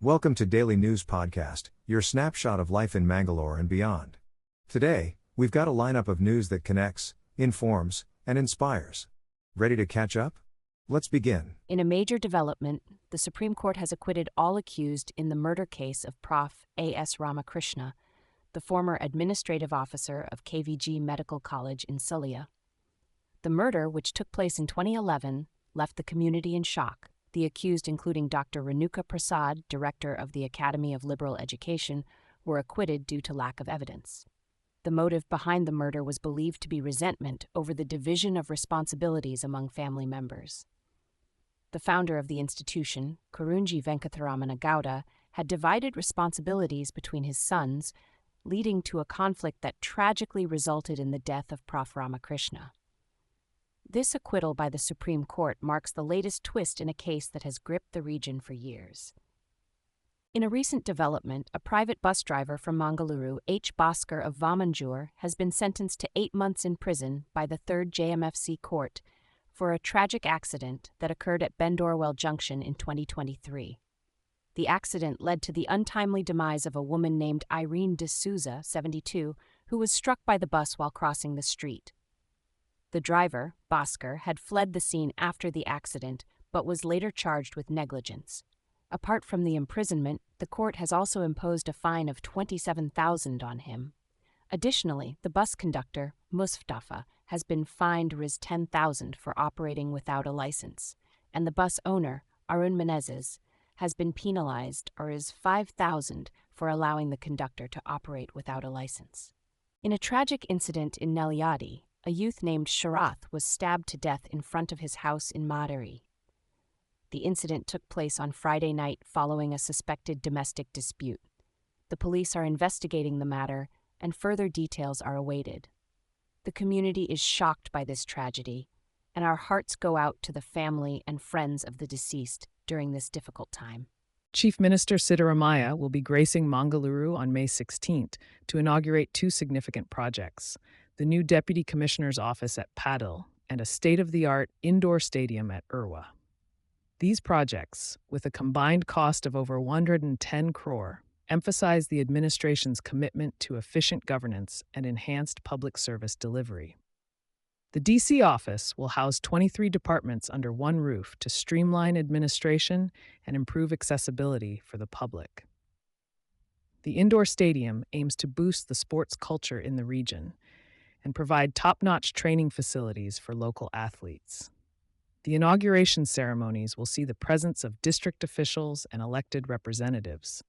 Welcome to Daily News Podcast, your snapshot of life in Mangalore and beyond. Today, we've got a lineup of news that connects, informs, and inspires. Ready to catch up? Let's begin. In a major development, the Supreme Court has acquitted all accused in the murder case of Prof Ramakrishna, the former administrative officer of KVG Medical College in Sullia. The murder, which took place in 2011, left the community in shock. The accused, including Dr. Renuka Prasad, director of the Academy of Liberal Education, were acquitted due to lack of evidence. The motive behind the murder was believed to be resentment over the division of responsibilities among family members. The founder of the institution, Kurunji Venkatharamana Gowda, had divided responsibilities between his sons, leading to a conflict that tragically resulted in the death of Prof Ramakrishna. This acquittal by the Supreme Court marks the latest twist in a case that has gripped the region for years. In a recent development, a private bus driver from Mangaluru, H. Bhaskar of Vamanjur, has been sentenced to 8 months in prison by the 3rd JMFC Court for a tragic accident that occurred at Bendorwell Junction in 2023. The accident led to the untimely demise of a woman named Irene D'Souza, 72, who was struck by the bus while crossing the street. The driver, Bhaskar, had fled the scene after the accident, but was later charged with negligence. Apart from the imprisonment, the court has also imposed a fine of 27,000 on him. Additionally, the bus conductor, Mustafa, has been fined Rs 10,000 for operating without a license, and the bus owner, Arun Menezes, has been penalized Rs 5,000 for allowing the conductor to operate without a license. In a tragic incident in Nelyady, a youth named Sharath was stabbed to death in front of his house in Madari. The incident took place on Friday night following a suspected domestic dispute. The police are investigating the matter, and further details are awaited. The community is shocked by this tragedy, and our hearts go out to the family and friends of the deceased during this difficult time. Chief Minister Siddaramaiah will be gracing Mangaluru on May 16th to inaugurate 2 significant projects: the new Deputy Commissioner's office at Padil and a state-of-the-art indoor stadium at Irwa. These projects, with a combined cost of over 110 crore, emphasize the administration's commitment to efficient governance and enhanced public service delivery. The DC office will house 23 departments under one roof to streamline administration and improve accessibility for the public. The indoor stadium aims to boost the sports culture in the region and provide top-notch training facilities for local athletes. The inauguration ceremonies will see the presence of district officials and elected representatives.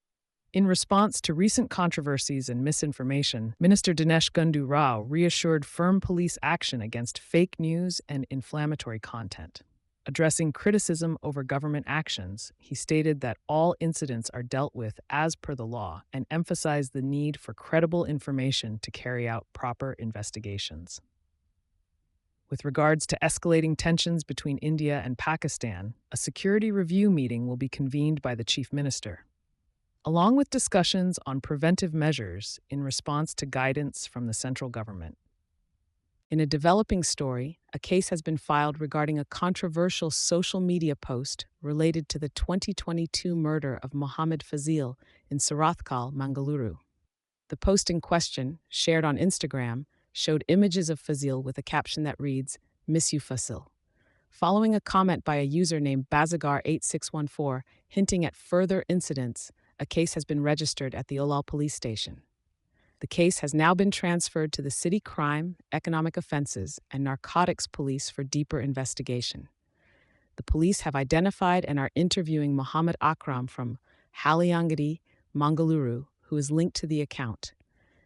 In response to recent controversies and misinformation, Minister Dinesh Gundu Rao reassured firm police action against fake news and inflammatory content. Addressing criticism over government actions, he stated that all incidents are dealt with as per the law and emphasized the need for credible information to carry out proper investigations. With regards to escalating tensions between India and Pakistan, a security review meeting will be convened by the Chief Minister, along with discussions on preventive measures in response to guidance from the central government. In a developing story, a case has been filed regarding a controversial social media post related to the 2022 murder of Mohammed Fazil in Sarathkal, Mangaluru. The post in question, shared on Instagram, showed images of Fazil with a caption that reads, "Miss you, Fazil," following a comment by a user named Bazagar8614 hinting at further incidents. A case has been registered at the Olal police station. The case has now been transferred to the City Crime, Economic Offenses, and Narcotics Police for deeper investigation. The police have identified and are interviewing Muhammad Akram from Haliangadi, Mangaluru, who is linked to the account.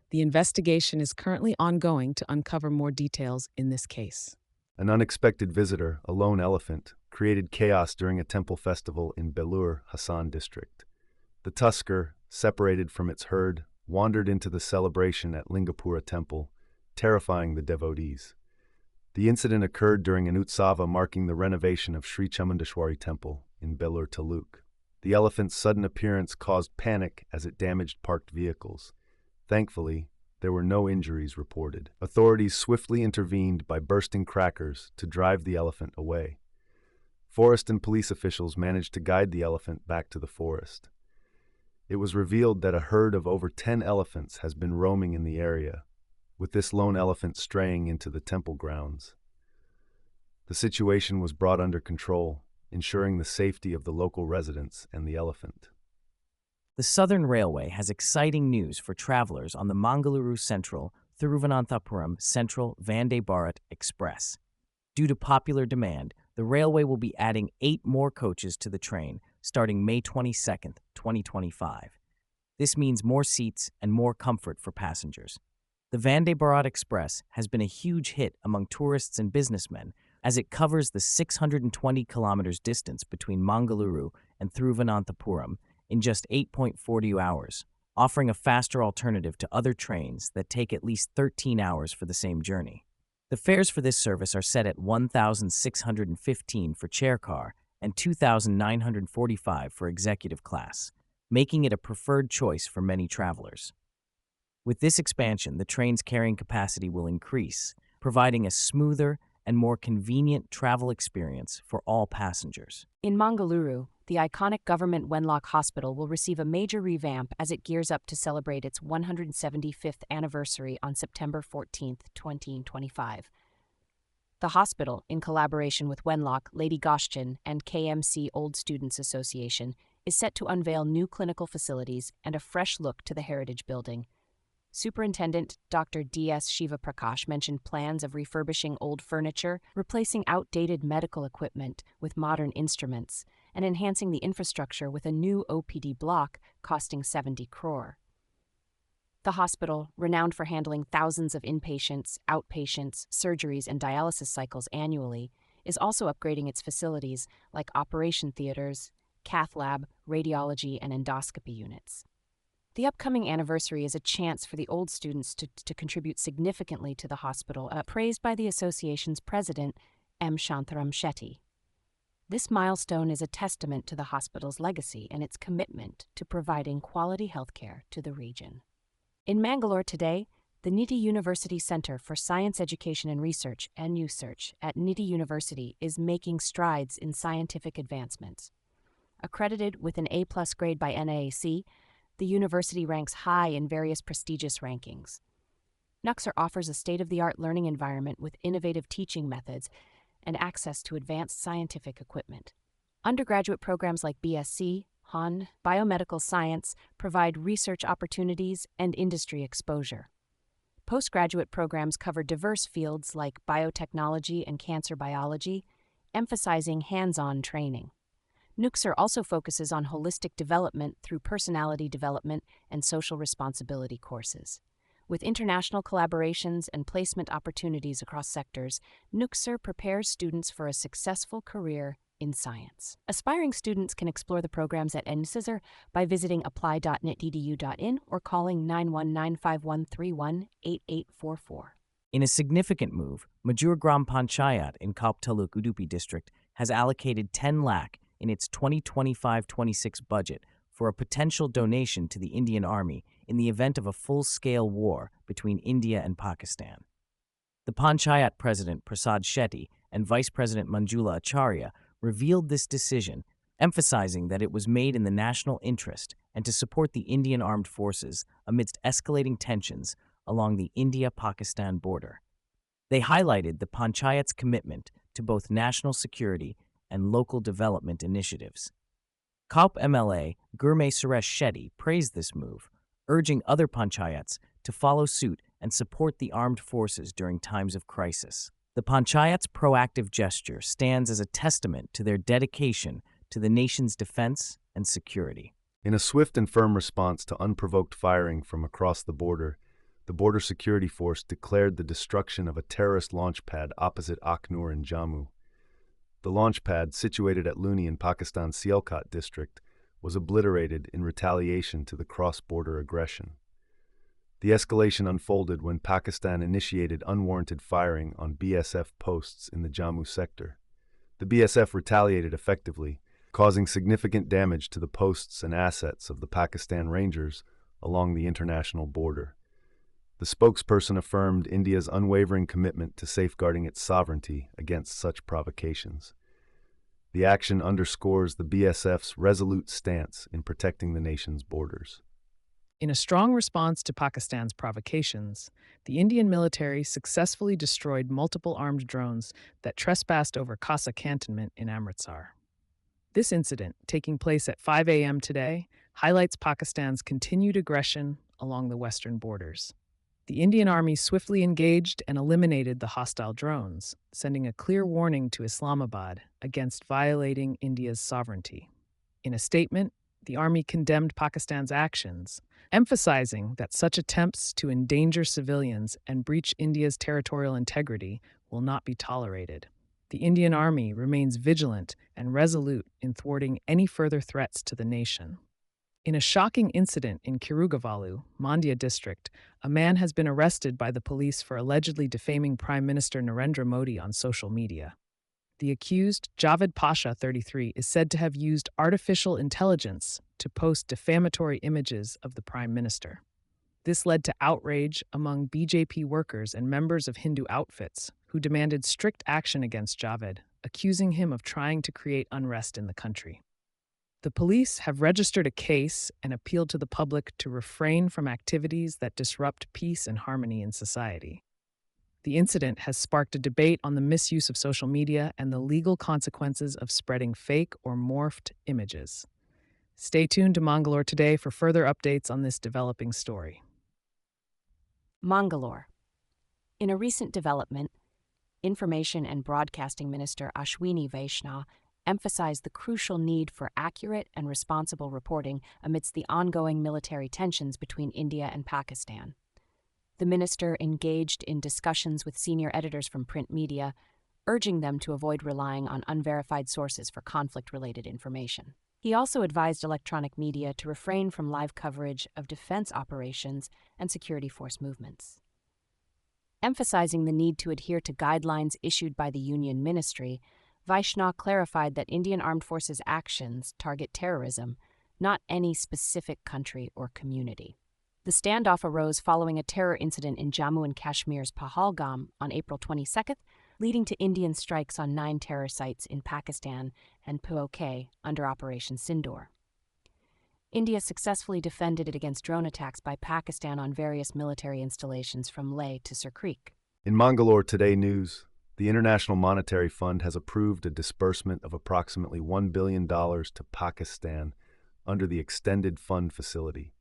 The investigation is currently ongoing to uncover more details in this case. An unexpected visitor, a lone elephant, created chaos during a temple festival in Belur, Hassan district. The tusker, separated from its herd, wandered into the celebration at Lingapura temple, terrifying the devotees. The incident occurred during an utsava marking the renovation of Sri Chamundeshwari temple in Belur Taluk. The elephant's sudden appearance caused panic as it damaged parked vehicles. Thankfully, there were no injuries reported. Authorities swiftly intervened by bursting crackers to drive the elephant away. Forest and police officials managed to guide the elephant back to the forest. It was revealed that a herd of over 10 elephants has been roaming in the area, with this lone elephant straying into the temple grounds. The situation was brought under control, ensuring the safety of the local residents and the elephant. The Southern Railway has exciting news for travelers on the Mangaluru-Thiruvananthapuram Central Vande Bharat Express. Due to popular demand, the railway will be adding 8 more coaches to the train starting May 22, 2025. This means more seats and more comfort for passengers. The Vande Bharat Express has been a huge hit among tourists and businessmen as it covers the 620 kilometers distance between Mangaluru and Thiruvananthapuram in just 8.40 hours, offering a faster alternative to other trains that take at least 13 hours for the same journey. The fares for this service are set at $1,615 for chair car and $2,945 for executive class, making it a preferred choice for many travelers. With this expansion, the train's carrying capacity will increase, providing a smoother and more convenient travel experience for all passengers. In Mangaluru, the iconic government Wenlock Hospital will receive a major revamp as it gears up to celebrate its 175th anniversary on September 14, 2025. The hospital, in collaboration with Wenlock, Lady Goschin, and KMC Old Students Association, is set to unveil new clinical facilities and a fresh look to the heritage building. Superintendent Dr. D.S. Shivaprakash mentioned plans of refurbishing old furniture, replacing outdated medical equipment with modern instruments, and enhancing the infrastructure with a new OPD block costing 70 crore. The hospital, renowned for handling thousands of inpatients, outpatients, surgeries, and dialysis cycles annually, is also upgrading its facilities like operation theaters, cath lab, radiology, and endoscopy units. The upcoming anniversary is a chance for the old students to contribute significantly to the hospital, praised by the association's president, M. Shantaram Shetty. This milestone is a testament to the hospital's legacy and its commitment to providing quality healthcare to the region. In Mangalore today, the Nelyady University Center for Science Education and Research, NUSearch, at Nelyady University is making strides in scientific advancements. Accredited with an A+ grade by NAAC, the university ranks high in various prestigious rankings. NUSearch offers a state-of-the-art learning environment with innovative teaching methods and access to advanced scientific equipment. Undergraduate programs like BSc, HON, Biomedical Science provide research opportunities and industry exposure. Postgraduate programs cover diverse fields like biotechnology and cancer biology, emphasizing hands-on training. NUSearch also focuses on holistic development through personality development and social responsibility courses. With international collaborations and placement opportunities across sectors, NUSearch prepares students for a successful career in science. Aspiring students can explore the programs at NUSearch by visiting apply.nitedu.in or calling 919513188844. In a significant move, Majur Gram Panchayat in Kaup Taluk Udupi district has allocated 10 lakh in its 2025-26 budget for a potential donation to the Indian Army in the event of a full-scale war between India and Pakistan. The Panchayat President Prasad Shetty and Vice President Manjula Acharya revealed this decision, emphasizing that it was made in the national interest and to support the Indian armed forces amidst escalating tensions along the India-Pakistan border. They highlighted the Panchayat's commitment to both national security and local development initiatives. Kaup MLA Gurmeet Suresh Shetty praised this move, urging other Panchayats to follow suit and support the armed forces during times of crisis. The Panchayat's proactive gesture stands as a testament to their dedication to the nation's defense and security. In a swift and firm response to unprovoked firing from across the Border Security Force declared the destruction of a terrorist launch pad opposite Akhnur in Jammu. The launch pad, situated at Luni in Pakistan's Sialkot district, was obliterated in retaliation to the cross-border aggression. The escalation unfolded when Pakistan initiated unwarranted firing on BSF posts in the Jammu sector. The BSF retaliated effectively, causing significant damage to the posts and assets of the Pakistan Rangers along the international border. The spokesperson affirmed India's unwavering commitment to safeguarding its sovereignty against such provocations. The action underscores the BSF's resolute stance in protecting the nation's borders. In a strong response to Pakistan's provocations, the Indian military successfully destroyed multiple armed drones that trespassed over Khasa cantonment in Amritsar. This incident, taking place at 5 a.m. today, highlights Pakistan's continued aggression along the western borders. The Indian Army swiftly engaged and eliminated the hostile drones, sending a clear warning to Islamabad against violating India's sovereignty. In a statement, the Army condemned Pakistan's actions, emphasizing that such attempts to endanger civilians and breach India's territorial integrity will not be tolerated. The Indian Army remains vigilant and resolute in thwarting any further threats to the nation. In a shocking incident in Kirugavalu, Mandya district, a man has been arrested by the police for allegedly defaming Prime Minister Narendra Modi on social media. The accused, Javed Pasha, 33, is said to have used artificial intelligence to post defamatory images of the Prime Minister. This led to outrage among BJP workers and members of Hindu outfits who demanded strict action against Javed, accusing him of trying to create unrest in the country. The police have registered a case and appealed to the public to refrain from activities that disrupt peace and harmony in society. The incident has sparked a debate on the misuse of social media and the legal consequences of spreading fake or morphed images. Stay tuned to Mangalore today for further updates on this developing story. Mangalore. In a recent development, Information and Broadcasting Minister Ashwini Vaishnaw emphasized the crucial need for accurate and responsible reporting amidst the ongoing military tensions between India and Pakistan. The minister engaged in discussions with senior editors from print media, urging them to avoid relying on unverified sources for conflict-related information. He also advised electronic media to refrain from live coverage of defense operations and security force movements. Emphasizing the need to adhere to guidelines issued by the Union Ministry, Vaishnaw clarified that Indian Armed Forces actions target terrorism, not any specific country or community. The standoff arose following a terror incident in Jammu and Kashmir's Pahalgam on April 22nd, leading to Indian strikes on 9 terror sites in Pakistan and POK under Operation Sindoor. India successfully defended it against drone attacks by Pakistan on various military installations from Leh to Sir Creek. In Mangalore Today News, the International Monetary Fund has approved a disbursement of approximately $1 billion to Pakistan under the Extended Fund Facility.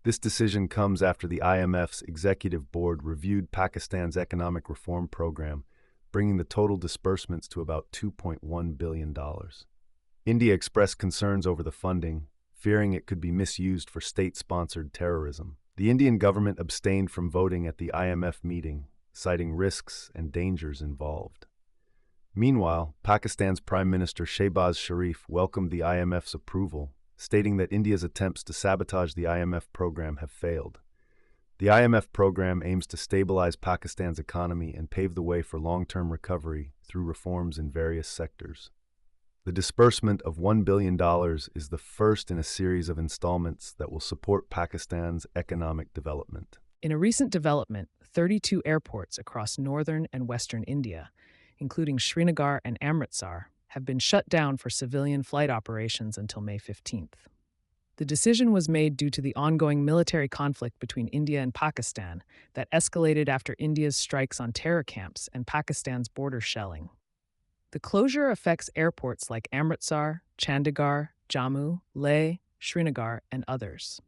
This decision comes after the IMF's Executive Board reviewed Pakistan's economic reform program, bringing the total disbursements to about $2.1 billion. India expressed concerns over the funding, fearing it could be misused for state-sponsored terrorism. The Indian government abstained from voting at the IMF meeting, citing risks and dangers involved. Meanwhile, Pakistan's Prime Minister Shehbaz Sharif welcomed the IMF's approval, stating that India's attempts to sabotage the IMF program have failed. The IMF program aims to stabilize Pakistan's economy and pave the way for long-term recovery through reforms in various sectors. The disbursement of $1 billion is the first in a series of installments that will support Pakistan's economic development. In a recent development, 32 airports across northern and western India, including Srinagar and Amritsar, have been shut down for civilian flight operations until May 15th. The decision was made due to the ongoing military conflict between India and Pakistan that escalated after India's strikes on terror camps and Pakistan's border shelling. The closure affects airports like Amritsar, Chandigarh, Jammu, Leh, Srinagar, and others.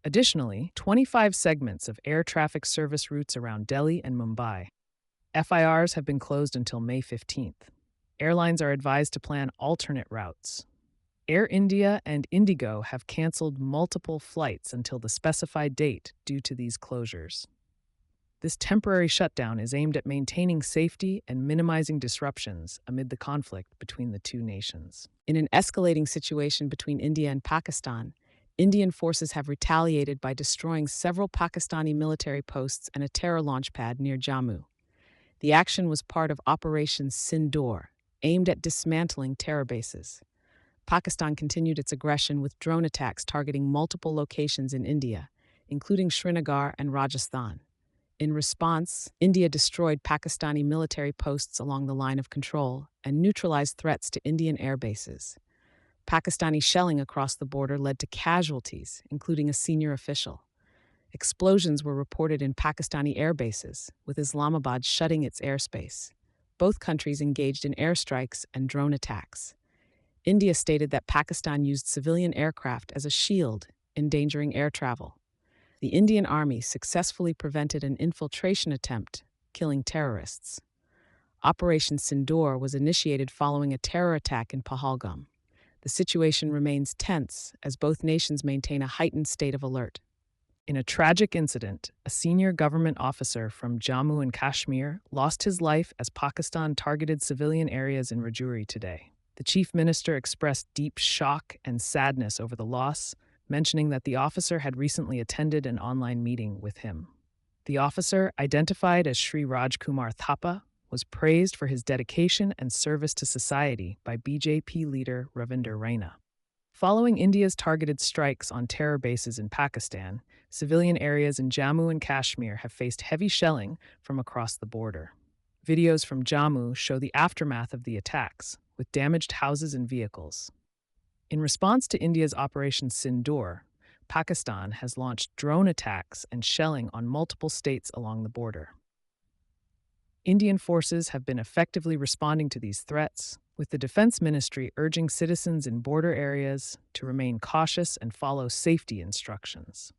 Additionally, 25 segments of air traffic service routes around Delhi and Mumbai. FIRs have been closed until May 15th. Airlines are advised to plan alternate routes. Air India and Indigo have canceled multiple flights until the specified date due to these closures. This temporary shutdown is aimed at maintaining safety and minimizing disruptions amid the conflict between the two nations. In an escalating situation between India and Pakistan, Indian forces have retaliated by destroying several Pakistani military posts and a terror launch pad near Jammu. The action was part of Operation Sindoor, aimed at dismantling terror bases. Pakistan continued its aggression with drone attacks targeting multiple locations in India, including Srinagar and Rajasthan. In response, India destroyed Pakistani military posts along the line of control and neutralized threats to Indian air bases. Pakistani shelling across the border led to casualties, including a senior official. Explosions were reported in Pakistani air bases, with Islamabad shutting its airspace. Both countries engaged in airstrikes and drone attacks. India stated that Pakistan used civilian aircraft as a shield, endangering air travel. The Indian Army successfully prevented an infiltration attempt, killing terrorists. Operation Sindoor was initiated following a terror attack in Pahalgam. The situation remains tense as both nations maintain a heightened state of alert. In a tragic incident, a senior government officer from Jammu and Kashmir lost his life as Pakistan targeted civilian areas in Rajouri today. The chief minister expressed deep shock and sadness over the loss, mentioning that the officer had recently attended an online meeting with him. The officer, identified as Sri Rajkumar Thapa, was praised for his dedication and service to society by BJP leader Ravinder Raina. Following India's targeted strikes on terror bases in Pakistan, civilian areas in Jammu and Kashmir have faced heavy shelling from across the border. Videos from Jammu show the aftermath of the attacks, with damaged houses and vehicles. In response to India's Operation Sindoor, Pakistan has launched drone attacks and shelling on multiple states along the border. Indian forces have been effectively responding to these threats, with the Defense Ministry urging citizens in border areas to remain cautious and follow safety instructions.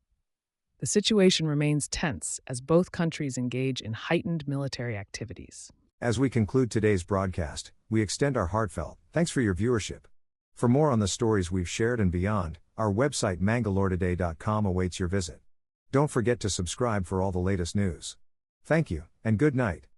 The situation remains tense as both countries engage in heightened military activities. As we conclude today's broadcast, we extend our heartfelt thanks for your viewership. For more on the stories we've shared and beyond, our website mangaloretoday.com awaits your visit. Don't forget to subscribe for all the latest news. Thank you, and good night.